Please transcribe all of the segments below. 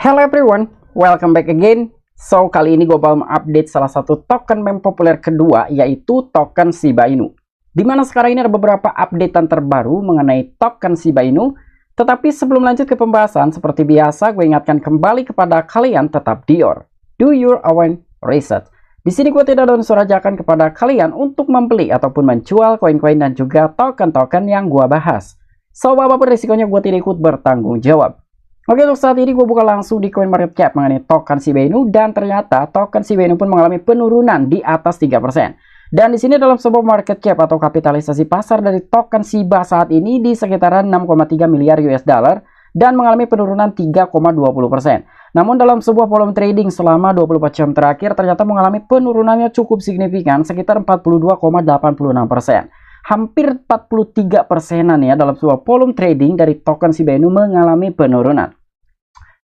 Hello everyone, welcome back again. So, kali ini gue bakal update salah satu token meme populer kedua, yaitu token Shiba Inu. Dimana sekarang ini ada beberapa updatean terbaru mengenai token Shiba Inu. Tetapi sebelum lanjut ke pembahasan, seperti biasa gue ingatkan kembali kepada kalian tetap do your own research. Di sini gue tidak ada unsur ajakan kepada kalian untuk membeli ataupun menjual koin-koin dan juga token-token yang gue bahas. So, apapun risikonya gue tidak ikut bertanggung jawab. Oke, untuk saat ini gue buka langsung di CoinMarketCap mengenai token Shiba Inu, dan ternyata token Shiba Inu pun mengalami penurunan di atas 3%. Dan di sini dalam sebuah market cap atau kapitalisasi pasar dari token Shiba saat ini di sekitaran 6,3 miliar US dollar dan mengalami penurunan 3,20%. Namun dalam sebuah volume trading selama 24 jam terakhir ternyata mengalami penurunannya cukup signifikan sekitar 42,86%. Hampir 43%-an ya dalam sebuah volume trading dari token Shiba Inu mengalami penurunan.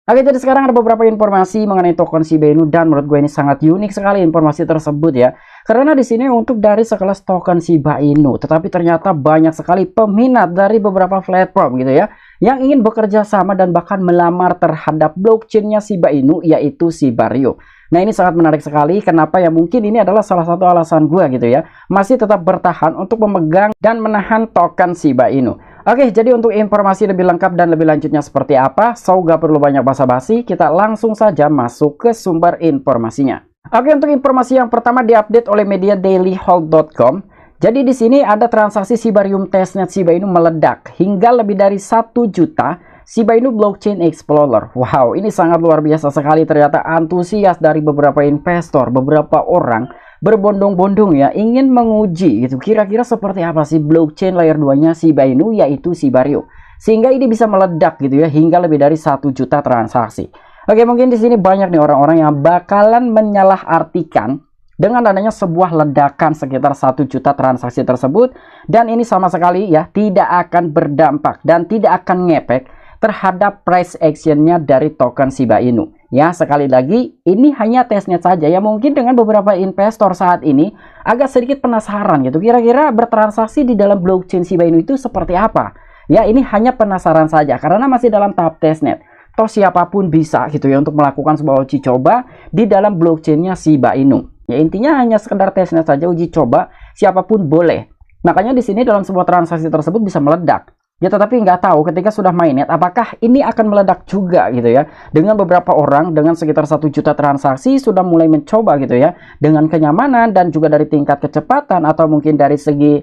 Oke, jadi sekarang ada beberapa informasi mengenai token Shiba Inu dan menurut gue ini sangat unik sekali informasi tersebut ya. Karena di sini untuk dari sekelas token Shiba Inu, tetapi ternyata banyak sekali peminat dari beberapa platform gitu ya yang ingin bekerja sama dan bahkan melamar terhadap blockchainnya Shiba Inu, yaitu Shiba.io. Nah, ini sangat menarik sekali. Kenapa ya? Mungkin ini adalah salah satu alasan gue gitu ya, masih tetap bertahan untuk memegang dan menahan token Shiba Inu. Oke, jadi untuk informasi lebih lengkap dan lebih lanjutnya seperti apa, so gak perlu banyak basa-basi, kita langsung saja masuk ke sumber informasinya. Oke, untuk informasi yang pertama diupdate oleh media dailyhold.com. Jadi di sini ada transaksi Shibarium testnet Shiba Inu meledak hingga lebih dari 1 juta Shiba Inu Blockchain Explorer. Wow, ini sangat luar biasa sekali. Ternyata antusias dari beberapa investor, beberapa orang berbondong-bondong ya ingin menguji gitu. Kira-kira seperti apa sih blockchain layer 2-nya Shiba Inu, yaitu Shiba.io. Sehingga ini bisa meledak gitu ya hingga lebih dari 1 juta transaksi. Oke, mungkin di sini banyak nih orang-orang yang bakalan menyalahartikan dengan adanya sebuah ledakan sekitar 1 juta transaksi tersebut, dan ini sama sekali ya tidak akan berdampak dan tidak akan ngepek terhadap price actionnya dari token Shiba Inu. Ya, sekali lagi ini hanya testnet saja ya. Mungkin dengan beberapa investor saat ini agak sedikit penasaran gitu, kira-kira bertransaksi di dalam blockchain Shiba Inu itu seperti apa. Ya, ini hanya penasaran saja karena masih dalam tahap testnet. Toh siapapun bisa gitu ya untuk melakukan sebuah uji coba di dalam blockchainnya Shiba Inu. Ya, intinya hanya sekedar testnet saja, uji coba, siapapun boleh. Makanya di sini dalam sebuah transaksi tersebut bisa meledak. Ya, tetapi nggak tahu ketika sudah mainnet apakah ini akan meledak juga gitu ya. Dengan beberapa orang dengan sekitar 1 juta transaksi sudah mulai mencoba gitu ya, dengan kenyamanan dan juga dari tingkat kecepatan atau mungkin dari segi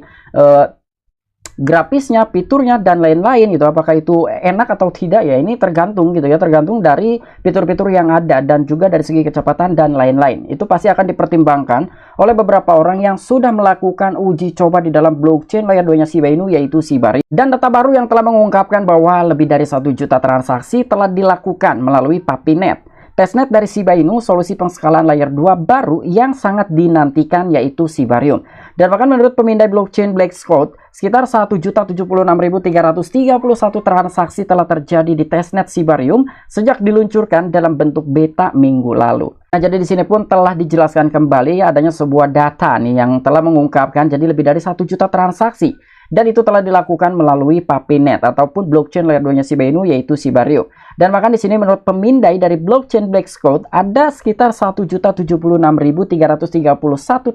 grafisnya, fiturnya dan lain-lain gitu. Apakah itu enak atau tidak ya, ini tergantung gitu ya, tergantung dari fitur-fitur yang ada dan juga dari segi kecepatan dan lain-lain. Itu pasti akan dipertimbangkan oleh beberapa orang yang sudah melakukan uji coba di dalam blockchain layer 2-nya Shiba Inu, yaitu Shiba.io. Dan data baru yang telah mengungkapkan bahwa lebih dari 1 juta transaksi telah dilakukan melalui Papinet, testnet dari Shiba Inu, solusi pengskalan layer 2 baru yang sangat dinantikan, yaitu Shibarium. Dan bahkan menurut pemindai blockchain Blackscout, sekitar 1.076.331 transaksi telah terjadi di testnet Shibarium sejak diluncurkan dalam bentuk beta minggu lalu. Nah, jadi di sini pun telah dijelaskan kembali adanya sebuah data nih yang telah mengungkapkan jadi lebih dari 1 juta transaksi. Dan itu telah dilakukan melalui Papinet ataupun blockchain layer 2-nya Shiba Inu, yaitu Shiba.io. Dan bahkan di sini menurut pemindai dari blockchain Blackscout ada sekitar 1.076.331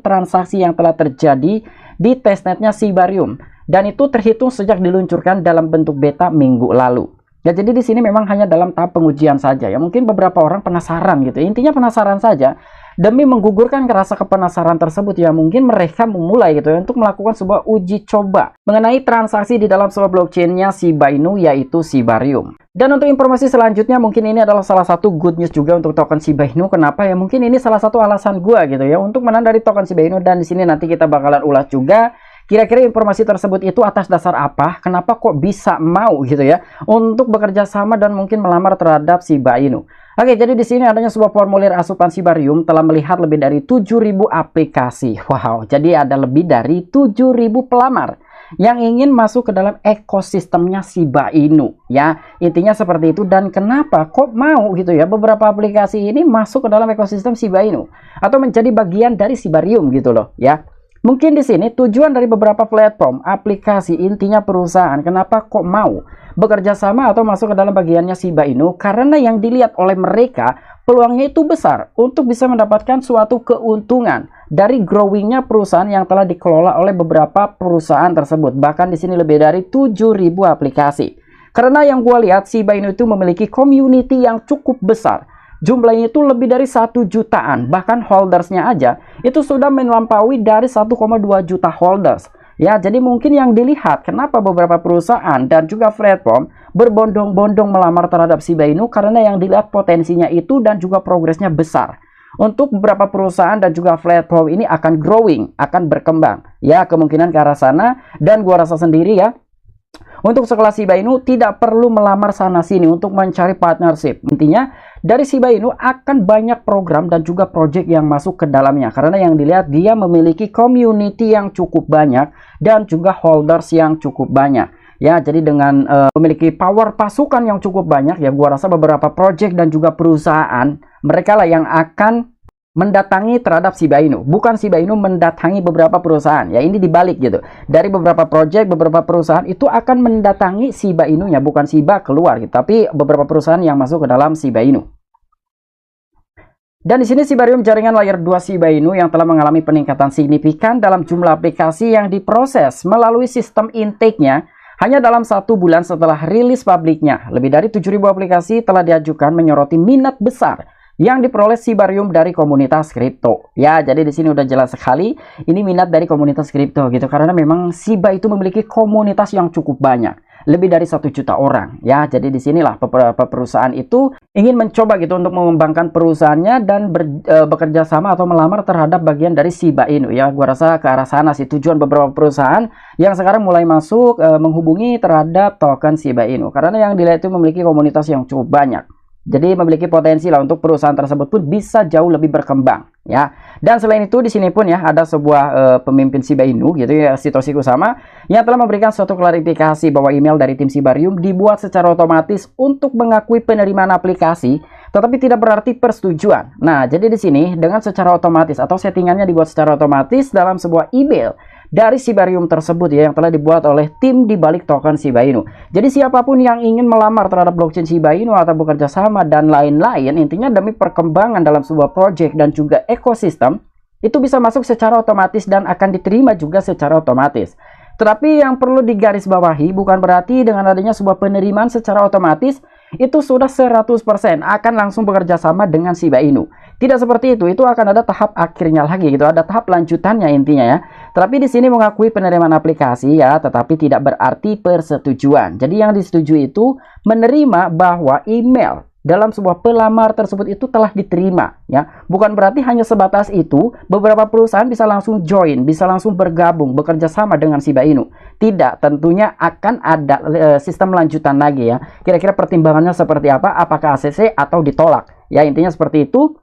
transaksi yang telah terjadi di testnetnya Shibarium. Dan itu terhitung sejak diluncurkan dalam bentuk beta minggu lalu. Ya, jadi di sini memang hanya dalam tahap pengujian saja ya. Mungkin beberapa orang penasaran gitu. Intinya penasaran saja. Demi menggugurkan rasa kepenasaran tersebut ya, mungkin mereka memulai gitu ya untuk melakukan sebuah uji coba mengenai transaksi di dalam sebuah blockchainnya Shiba Inu, yaitu Shibarium. Dan untuk informasi selanjutnya, mungkin ini adalah salah satu good news juga untuk token Shiba Inu. Kenapa ya? Mungkin ini salah satu alasan gua gitu ya untuk menang dari token Shiba Inu, dan di sini nanti kita bakalan ulas juga. Kira-kira informasi tersebut itu atas dasar apa? Kenapa kok bisa mau gitu ya untuk bekerja sama dan mungkin melamar terhadap Shiba Inu? Oke, jadi di sini adanya sebuah formulir asupan Shibarium telah melihat lebih dari 7.000 aplikasi. Wow, jadi ada lebih dari 7.000 pelamar yang ingin masuk ke dalam ekosistemnya Shiba Inu ya. Intinya seperti itu. Dan kenapa kok mau gitu ya beberapa aplikasi ini masuk ke dalam ekosistem Shiba Inu atau menjadi bagian dari Shibarium gitu loh ya. Mungkin di sini tujuan dari beberapa platform, aplikasi, intinya perusahaan, kenapa kok mau bekerja sama atau masuk ke dalam bagiannya Shiba Inu? Karena yang dilihat oleh mereka, peluangnya itu besar untuk bisa mendapatkan suatu keuntungan dari growingnya perusahaan yang telah dikelola oleh beberapa perusahaan tersebut. Bahkan di sini lebih dari 7.000 aplikasi. Karena yang gue lihat, Shiba Inu itu memiliki community yang cukup besar. Jumlahnya itu lebih dari 1 jutaan, bahkan holdersnya aja itu sudah melampaui dari 1,2 juta holders. Ya, jadi mungkin yang dilihat kenapa beberapa perusahaan dan juga platform berbondong-bondong melamar terhadap Shiba Inu, karena yang dilihat potensinya itu dan juga progresnya besar. Untuk beberapa perusahaan dan juga platform ini akan growing, akan berkembang. Ya, kemungkinan ke arah sana, dan gua rasa sendiri ya, untuk sekelas Shiba Inu tidak perlu melamar sana sini untuk mencari partnership. Intinya dari Shiba Inu akan banyak program dan juga project yang masuk ke dalamnya. Karena yang dilihat dia memiliki community yang cukup banyak dan juga holders yang cukup banyak. Ya, jadi dengan memiliki power pasukan yang cukup banyak, ya gua rasa beberapa project dan juga perusahaan mereka lah yang akan mendatangi terhadap Shiba Inu, bukan Shiba Inu mendatangi beberapa perusahaan. Ya, ini dibalik gitu. Dari beberapa project, beberapa perusahaan itu akan mendatangi Shiba Inu-nya, bukan Shiba keluar gitu, tapi beberapa perusahaan yang masuk ke dalam Shiba Inu. Dan di sini Shibarium jaringan layer 2 Shiba Inu yang telah mengalami peningkatan signifikan dalam jumlah aplikasi yang diproses melalui sistem intake-nya hanya dalam 1 bulan setelah rilis publiknya. Lebih dari 7.000 aplikasi telah diajukan, menyoroti minat besar yang diperoleh Shibarium dari komunitas kripto. Ya, jadi di sini udah jelas sekali ini minat dari komunitas kripto gitu, karena memang Shiba itu memiliki komunitas yang cukup banyak, lebih dari 1 juta orang. Ya, jadi di sinilah beberapa perusahaan itu ingin mencoba gitu untuk mengembangkan perusahaannya dan bekerja sama atau melamar terhadap bagian dari Shiba Inu. Ya, gua rasa ke arah sana sih tujuan beberapa perusahaan yang sekarang mulai masuk menghubungi terhadap token Shiba Inu, karena yang dilihat itu memiliki komunitas yang cukup banyak. Jadi memiliki potensi lah untuk perusahaan tersebut pun bisa jauh lebih berkembang, ya. Dan selain itu di sini pun ya ada sebuah pemimpin Shiba Inu gitu ya, Satoshi Kusama, yang telah memberikan suatu klarifikasi bahwa email dari tim Shibarium dibuat secara otomatis untuk mengakui penerimaan aplikasi, tetapi tidak berarti persetujuan. Nah, jadi di sini dengan secara otomatis atau settingannya dibuat secara otomatis dalam sebuah email dari Shibarium tersebut ya, yang telah dibuat oleh tim di balik token Shiba Inu. Jadi siapapun yang ingin melamar terhadap blockchain Shiba Inu atau bekerja sama dan lain-lain, intinya demi perkembangan dalam sebuah project dan juga ekosistem, itu bisa masuk secara otomatis dan akan diterima juga secara otomatis. Tetapi yang perlu digarisbawahi bukan berarti dengan adanya sebuah penerimaan secara otomatis itu sudah 100% akan langsung bekerja sama dengan Shiba Inu. Tidak seperti itu akan ada tahap akhirnya lagi gitu, ada tahap lanjutannya intinya ya. Tapi di sini mengakui penerimaan aplikasi ya, tetapi tidak berarti persetujuan. Jadi yang disetujui itu menerima bahwa email dalam sebuah pelamar tersebut itu telah diterima ya. Bukan berarti hanya sebatas itu, beberapa perusahaan bisa langsung join, bisa langsung bergabung, bekerja sama dengan Shiba Inu. Tidak, tentunya akan ada sistem lanjutan lagi ya. Kira-kira pertimbangannya seperti apa, apakah ACC atau ditolak. Ya, intinya seperti itu.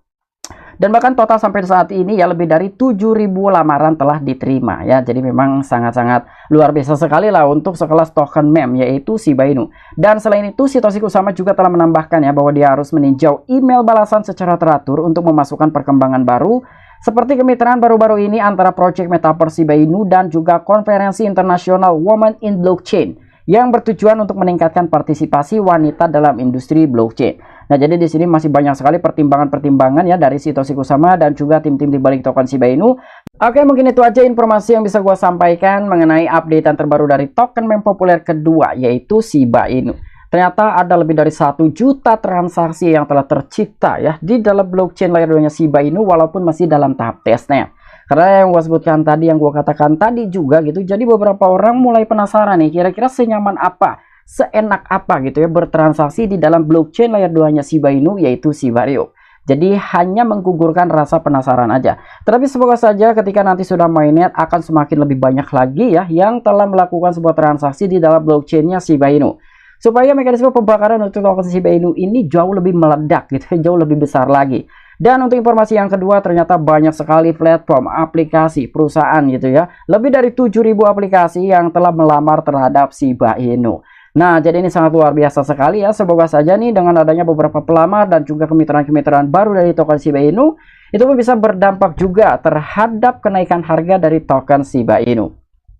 Dan bahkan total sampai saat ini ya lebih dari 7.000 lamaran telah diterima ya. Jadi memang sangat-sangat luar biasa sekali lah untuk sekelas token meme yaitu Shiba Inu. Dan selain itu Satoshi Kusama juga telah menambahkan ya bahwa dia harus meninjau email balasan secara teratur untuk memasukkan perkembangan baru seperti kemitraan baru-baru ini antara Project Metaverse Shiba Inu dan juga konferensi internasional Women in Blockchain yang bertujuan untuk meningkatkan partisipasi wanita dalam industri blockchain. Nah, jadi di sini masih banyak sekali pertimbangan-pertimbangan ya dari Satoshi Kusama dan juga tim-tim di balik token Shiba Inu. Oke, mungkin itu aja informasi yang bisa gue sampaikan mengenai updatean terbaru dari token meme populer kedua yaitu Shiba Inu. Ternyata ada lebih dari 1 juta transaksi yang telah tercipta ya di dalam blockchain layer 2-nya Shiba Inu walaupun masih dalam tahap testnet. Karena yang gue sebutkan tadi, yang gue katakan tadi juga gitu, jadi beberapa orang mulai penasaran nih, kira-kira senyaman apa, seenak apa gitu ya bertransaksi di dalam blockchain layer 2-nya Shiba Inu yaitu Shibarium. Jadi hanya menggugurkan rasa penasaran aja. Tetapi semoga saja ketika nanti sudah mainnet akan semakin lebih banyak lagi ya yang telah melakukan sebuah transaksi di dalam blockchain-nya Shiba Inu. Supaya mekanisme pembakaran untuk token Shiba Inu ini jauh lebih meledak gitu, jauh lebih besar lagi. Dan untuk informasi yang kedua, ternyata banyak sekali platform, aplikasi, perusahaan gitu ya. Lebih dari 7.000 aplikasi yang telah melamar terhadap Shiba Inu. Nah, jadi ini sangat luar biasa sekali ya. Semoga saja nih dengan adanya beberapa pelamar dan juga kemitraan-kemitraan baru dari token Shiba Inu, itu pun bisa berdampak juga terhadap kenaikan harga dari token Shiba Inu.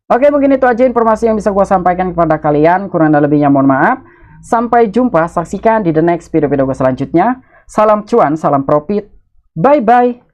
Oke, mungkin itu aja informasi yang bisa gue sampaikan kepada kalian. Kurang dan lebihnya mohon maaf. Sampai jumpa, saksikan di the next video-video gue selanjutnya. Salam cuan, salam profit. Bye-bye.